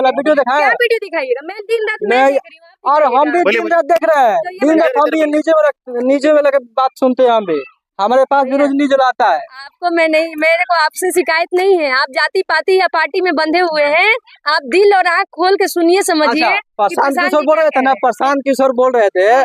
वाला वीडियो दिखाएं? क्या वीडियो दिखाइएगा? मैं दिन रात नहीं, और हम भी दिन रात देख रहे हैं, दिन रात हम भी नीचे वाले की बात सुनते हैं। हम भी, हमारे पास भी रोज न्यूज आता है। आपको मैं नहीं, मेरे को आपसे शिकायत नहीं है। आप जाति पाति या पार्टी में बंधे हुए हैं। आप दिल और आँख खोल के सुनिए, समझिए। प्रशांत किशोर बोल रहे थे ना, प्रशांत किशोर बोल रहे थे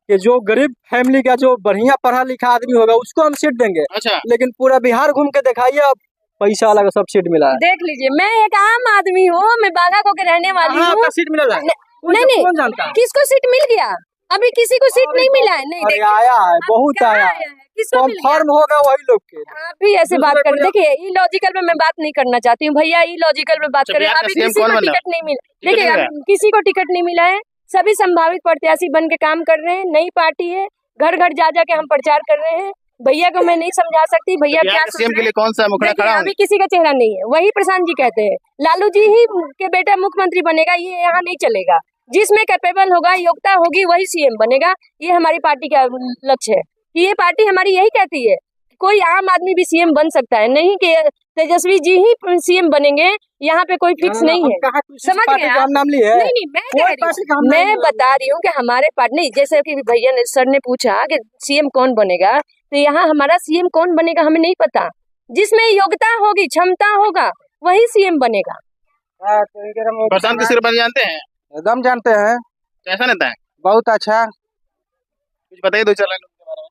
कि जो गरीब फैमिली का जो बढ़िया पढ़ा लिखा आदमी होगा उसको हम सीट देंगे। अच्छा, लेकिन पूरा बिहार घूम के दिखाइए, अब पैसा वाला सब सीट मिला है। देख लीजिए, मैं एक आम आदमी हूँ, मैं बाघाको के रहने वाली हूँ। सीट मिला है? नहीं, कौन जानता है? किसको सीट मिल गया? अभी किसी को सीट नहीं मिला है। नहीं, आया है, बहुत आया है। किसको मिल गया? फॉर्म होगा वही लोग के। आप भी ऐसे बात कर, देखिए इलॉजिकल में मैं बात नहीं करना चाहती हूँ भैया, इलॉजिकल में बात करें। अभी किसी को टिकट नहीं मिला, देखिए किसी को टिकट नहीं मिला है। सभी संभावित प्रत्याशी बन के काम कर रहे हैं। नई पार्टी है, घर घर जा के हम प्रचार कर रहे हैं। भैया को मैं नहीं समझा सकती, भैया क्या सीएम के लिए कौन सा मुखड़ा खड़ा है? अभी किसी का चेहरा नहीं है। वही प्रशांत जी कहते हैं लालू जी ही के बेटा मुख्यमंत्री बनेगा, ये यहाँ नहीं चलेगा। जिसमें कैपेबल होगा, योग्यता होगी, वही सीएम बनेगा। ये हमारी पार्टी का लक्ष्य है कि ये पार्टी हमारी यही कहती है कोई आम आदमी भी सीएम बन सकता है, नहीं कि तेजस्वी जी ही सीएम बनेंगे। यहाँ पे कोई फिक्स नहीं है, समझ गए आप? नहीं, मैं बता रही हूँ कि हमारे पार्टी नहीं, जैसे कि भैया ने सर ने पूछा कि सीएम कौन बनेगा, तो यहाँ हमारा सीएम कौन बनेगा हमें नहीं पता। जिसमें योग्यता होगी, क्षमता होगा, वही सीएम बनेगा। प्रशांत किशोर बन जानते हैं? एकदम जानते हैं। कैसा नेता है? बहुत अच्छा। कुछ बताइए दो चार लाइन उनके बारे में।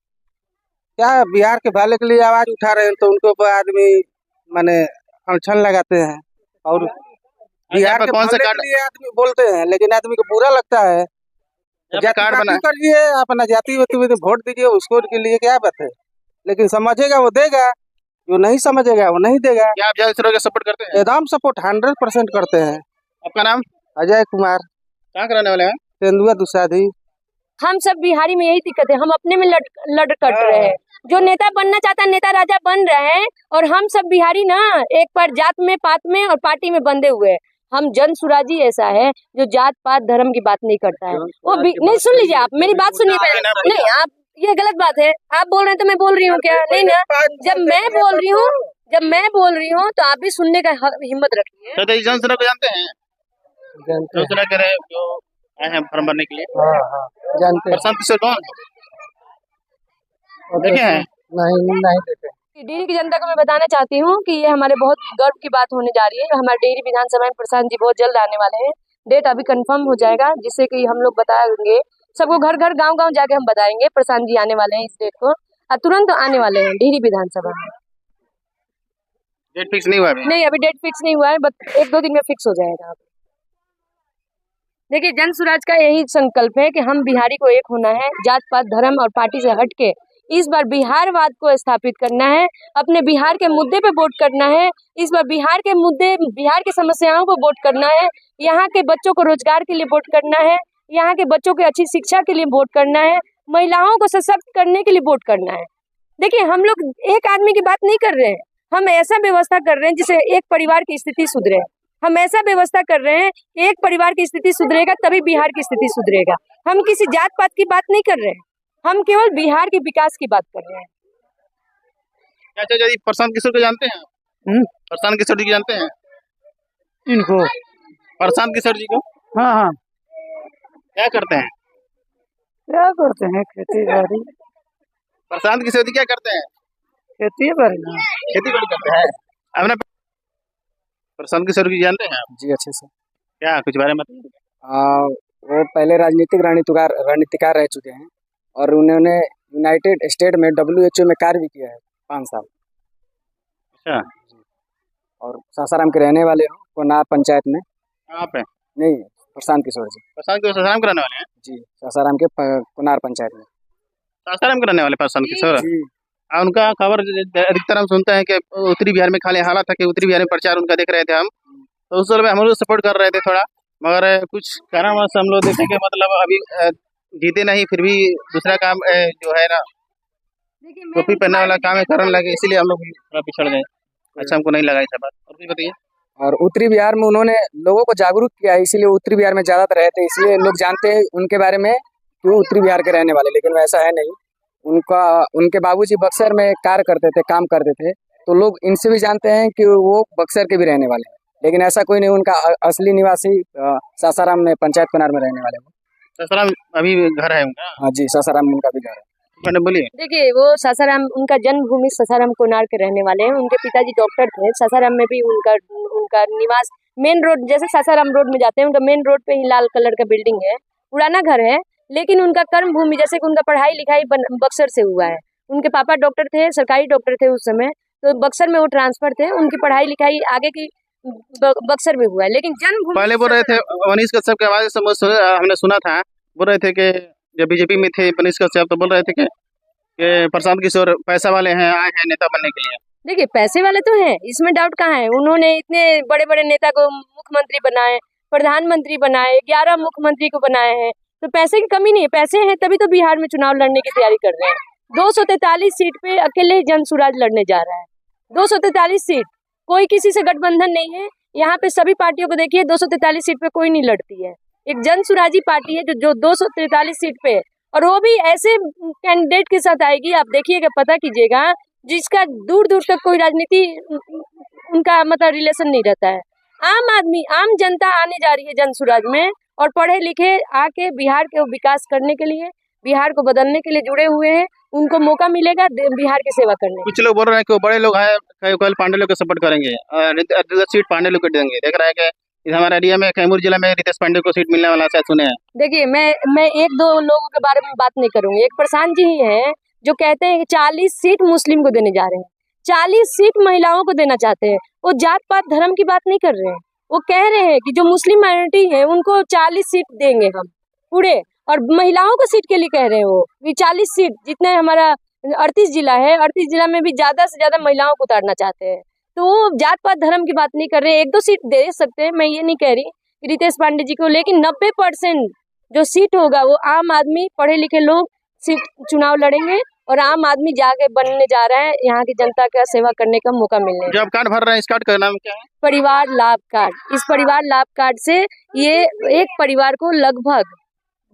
क्या बिहार के भले के लिए आवाज उठा रहे हैं, तो उनको आदमी माने अड़चन लगाते हैं। और बिहार के कौन सा कार्ड लिए आदमी बोलते हैं, लेकिन आदमी को बुरा लगता है। कार्ड बना करिए, अपना जाति में वोट दीजिए, उसको के लिए क्या बात है। लेकिन समझेगा वो देगा, जो नहीं समझेगा वो नहीं देगा। क्या आप जय सपोर्ट करते हैं? एकदम सपोर्ट 100% करते हैं। आपका नाम? अजय कुमार। कहाँ कराने वाले हैं? तेंदुआ दुसाधी। हम सब बिहारी में यही दिक्कत है, हम अपने में लड़ कट रहे हैं। जो नेता बनना चाहता है, नेता राजा बन रहे हैं, और हम सब बिहारी ना एक पर जात में, पात में और पार्टी में बंधे हुए हैं। हम जन सुराजी ऐसा है जो जात पात धर्म की बात नहीं करता है। वो नहीं, सुन लीजिए, आप मेरी बात सुनिए पहले। नहीं, आप ये गलत बात है। आप बोल रहे हैं तो मैं बोल रही हूँ क्या? नहीं ना, जब मैं बोल रही हूँ तो आप भी सुनने का हिम्मत रखिए। तो जन सुरा को जानते हैं? जन सुरा करे जो आए हैं फॉर्म भरने के लिए। जानते हैं। प्रशांत किशोर कौन देखे हैं? नहीं देखे। डेहरी की जनता को मैं बताना चाहती हूँ कि ये हमारे बहुत गर्व की बात होने जा रही है। हमारे डेहरी विधानसभा में प्रशांत जी बहुत जल्द आने वाले हैं। डेट अभी कंफर्म हो जाएगा, जिससे कि हम लोग बताएंगे सबको, घर घर गांव गांव जाके हम बताएंगे प्रशांत जी आने वाले हैं इस डेट को, और तुरंत आने वाले हैं डेहरी विधानसभा में। डेट फिक्स नहीं हुआ अभी? नहीं, अभी डेट फिक्स नहीं हुआ है, बट 1-2 दिन में फिक्स हो जाएगा। देखिए, जन सुराज का यही संकल्प है कि हम बिहारी को एक होना है, जात पात धर्म और पार्टी से हटके इस बार बिहारवाद को स्थापित करना है। अपने बिहार के मुद्दे पे वोट करना है। इस बार बिहार के मुद्दे, बिहार की समस्याओं को वोट करना है। यहाँ के बच्चों को रोजगार के लिए वोट करना है। यहाँ के बच्चों को अच्छी शिक्षा के लिए वोट करना है। महिलाओं को सशक्त करने के लिए वोट करना है। देखिए, हम लोग एक आदमी की बात नहीं कर रहे हैं, हम ऐसा व्यवस्था कर रहे हैं जिससे एक परिवार की स्थिति सुधरे। हम ऐसा व्यवस्था कर रहे हैं कि एक परिवार की स्थिति सुधरेगा तभी बिहार की स्थिति सुधरेगा। हम किसी जात पात की बात नहीं कर रहे हैं, हम केवल बिहार के विकास की बात कर रहे हैं। अच्छा जी, प्रशांत किशोर को जानते हैं? प्रशांत किशोर जी को जानते हैं? इनको प्रशांत किशोर जी को? हाँ। क्या करते हैं? खेती बाड़ी। प्रशांत किशोर जी क्या करते हैं? खेती बाड़ी करते हैं। अपना प्रशांत किशोर जी जानते हैं आप? जी अच्छे से। क्या कुछ बारे में? वो पहले राजनीतिक रणनीतिकार रह चुके हैं, और उन्होंने यूनाइटेड स्टेट में WHO में कार्य भी किया है 5 साल। अच्छा। और सासाराम के रहने वाले हो, कोनार पंचायत में। कहाँ पे? नहीं, प्रशांत किशोर जी। प्रशांत किशोर सासाराम के रहने वाले हैं? जी, सासाराम के कोनार पंचायत में। सासाराम के रहने वाले प्रशांत किशोर? जी। उनका खबर अधिकतर हम सुनते हैं कि उत्तरी बिहार में, खाली हालात था कि उत्तरी बिहार में प्रचार उनका देख रहे थे हम, तो उस समय हम लोग सपोर्ट कर रहे थे थोड़ा, मगर कुछ कारणवश हम लोग देखे कि मतलब अभी जीते नहीं, फिर भी दूसरा काम जो है ना टोपी पहनने वाला काम करने लगे, इसीलिए हम लोग थोड़ा पिछड़ गए। अच्छा, हमको नहीं लगा ये बात। और कुछ बताइए। और उत्तरी बिहार में उन्होंने लोगों को जागरूक किया, इसीलिए उत्तरी बिहार में ज्यादातर रहते हैं, इसलिए लोग जानते हैं उनके बारे में कि वो उत्तरी बिहार के रहने वाले, लेकिन वैसा है नहीं। उनके बाबूजी बक्सर में कार्य करते थे, काम करते थे, तो लोग इनसे भी जानते हैं कि वो बक्सर के भी रहने वाले हैं, लेकिन ऐसा कोई नहीं। उनका असली निवासी सासाराम में, पंचायत कोनार में रहने वाले वो। सासाराम अभी घर है उनका? हाँ जी, सासाराम में उनका भी घर है। मैडम बोलिए। देखिए, वो सासाराम, उनका जन्मभूमि सासाराम कोनार के रहने वाले हैं। उनके पिताजी डॉक्टर थे। सासाराम में भी उनका निवास मेन रोड, जैसे सासाराम रोड में जाते हैं, उनका मेन रोड पे ही लाल कलर का बिल्डिंग है, पुराना घर है। लेकिन उनका कर्म भूमि, जैसे कि उनका पढ़ाई लिखाई बक्सर से हुआ है। उनके पापा डॉक्टर थे, सरकारी डॉक्टर थे उस समय, तो बक्सर में वो ट्रांसफर थे। उनकी पढ़ाई लिखाई आगे की बक्सर में हुआ है, लेकिन जन्मभूमि पहले बोल रहे थे मनीष कश्यप के आवाज से हमने सुना था, बोल रहे थे कि जब बीजेपी में थे मनीष कश्यप, तो बोल रहे थे कि प्रशांत किशोर पैसा वाले हैं, आए हैं नेता बनने के लिए। देखिए, पैसे वाले तो हैं, इसमें डाउट कहाँ है। उन्होंने इतने बड़े बड़े नेता को मुख्यमंत्री बनाए, प्रधानमंत्री बनाए, 11 मुख्यमंत्री को बनाए हैं, तो पैसे की कमी नहीं है। पैसे हैं तभी तो बिहार में चुनाव लड़ने की तैयारी कर रहे हैं। 243 सीट पे अकेले जनसुराज लड़ने जा रहा है। 243 सीट, कोई किसी से गठबंधन नहीं है। यहाँ पे सभी पार्टियों को देखिए, 243 सीट पे कोई नहीं लड़ती है। एक जनसुराजी पार्टी है जो 243 सीट पे, और वो भी ऐसे कैंडिडेट के साथ आएगी, आप देखिएगा, पता कीजिएगा, जिसका दूर दूर तक कोई राजनीति उनका मतलब रिलेशन नहीं रहता है। आम आदमी, आम जनता आने जा रही है जनसुराज में, और पढ़े लिखे आके बिहार के विकास करने के लिए, बिहार को बदलने के लिए जुड़े हुए हैं। उनको मौका मिलेगा बिहार की सेवा करने। कुछ लोग बोल रहे हैं कि वो बड़े लोग हैं, कल पांडे लोग को सपोर्ट करेंगे, 10 सीट पांडे लोग को देंगे। देख रहा है कि हमारे एरिया में, कैमूर जिला में रितेश पांडे को सीट मिलने वाला, शायद सुने हैं। देखिए, मैं एक दो लोगों के बारे में बात नहीं करूंगी। एक प्रशांत जी ही हैं जो कहते हैं कि 40 सीट मुस्लिम को देने जा रहे हैं, 40 सीट महिलाओं को देना चाहते हैं। वो जात पात धर्म की बात नहीं कर रहे हैं। वो कह रहे हैं कि जो मुस्लिम माइनॉरिटी है उनको 40 सीट देंगे हम पूरे, और महिलाओं को सीट के लिए कह रहे हैं वो कि 40 सीट, जितने हमारा 38 जिला है, 38 जिला में भी ज्यादा से ज्यादा महिलाओं को उतारना चाहते हैं। तो वो जात पात धर्म की बात नहीं कर रहे हैं। 1-2 सीट दे सकते हैं, मैं ये नहीं कह रही कि रितेश पांडे जी को, लेकिन 90% जो सीट होगा वो आम आदमी, पढ़े लिखे लोग सीट चुनाव लड़ेंगे, और आम आदमी जाके बनने जा रहा है, यहाँ की जनता का सेवा करने का मौका मिलने। जो आप कार्ड भर रहे हैं, इस कार्ड का नाम क्या है? परिवार लाभ कार्ड। इस परिवार लाभ कार्ड से ये एक परिवार को लगभग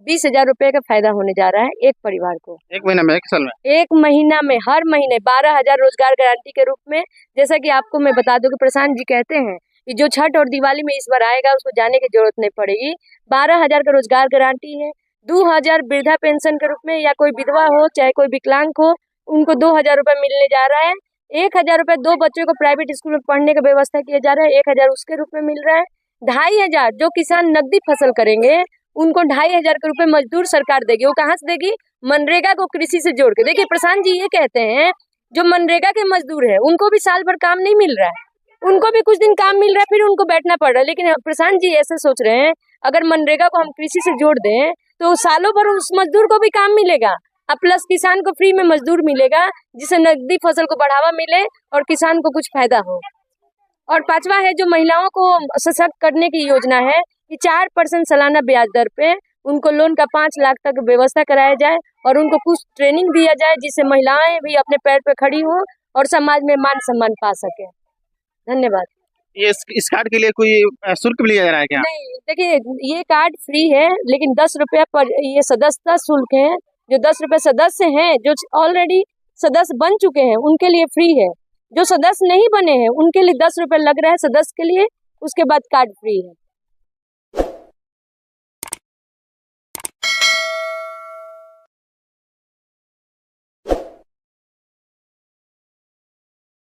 20,000 रुपए का फायदा होने जा रहा है, एक परिवार को। 1 महीना में, 1 साल में? 1 महीना में, हर महीने 12,000 रोजगार गारंटी के रूप में। जैसा कि आपको मैं बता दूं कि प्रशांत जी कहते हैं कि जो छठ और दिवाली में इस बार आएगा उसको जाने की जरूरत नहीं पड़ेगी। 12,000 का रोजगार गारंटी है। 2,000 वृद्धा पेंशन के रूप में, या कोई विधवा हो चाहे कोई विकलांग हो, उनको 2,000 रुपए मिलने जा रहा है। 1,000 रुपए 2 बच्चों को प्राइवेट स्कूल में पढ़ने का व्यवस्था किया जा रहा है, 1,000 उसके रूप में मिल रहा है। 2,500 जो किसान नकदी फसल करेंगे उनको 2,500 के रुपए मजदूर सरकार देगी। वो कहाँ से देगी? मनरेगा को कृषि से जोड़ के। देखिए, प्रशांत जी ये कहते हैं जो मनरेगा के मजदूर है उनको भी साल भर काम नहीं मिल रहा है, उनको भी कुछ दिन काम मिल रहा है, फिर उनको बैठना पड़ रहा है। लेकिन प्रशांत जी ऐसे सोच रहे हैं, अगर मनरेगा को हम कृषि से जोड़ दें तो सालों भर उस मजदूर को भी काम मिलेगा, अब प्लस किसान को फ्री में मजदूर मिलेगा, जिससे नकदी फसल को बढ़ावा मिले और किसान को कुछ फायदा हो। और 5वां है जो महिलाओं को सशक्त करने की योजना है कि 4% सालाना ब्याज दर पे उनको लोन का 5 लाख तक व्यवस्था कराया जाए, और उनको कुछ ट्रेनिंग दिया जाए जिससे महिलाएं भी अपने पैर पे खड़ी हो और समाज में मान सम्मान पा सके। धन्यवाद। ये इस कार्ड के लिए कोई शुल्क भी लिया जा रहा है क्या? नहीं, देखिए, ये कार्ड फ्री है, लेकिन 10 रुपया पर ये सदस्यता शुल्क है। जो 10 रुपए सदस्य हैं, जो ऑलरेडी सदस्य बन चुके हैं, उनके लिए फ्री है। जो सदस्य नहीं बने हैं उनके लिए 10 रुपए लग रहा है सदस्य के लिए, उसके बाद कार्ड फ्री है।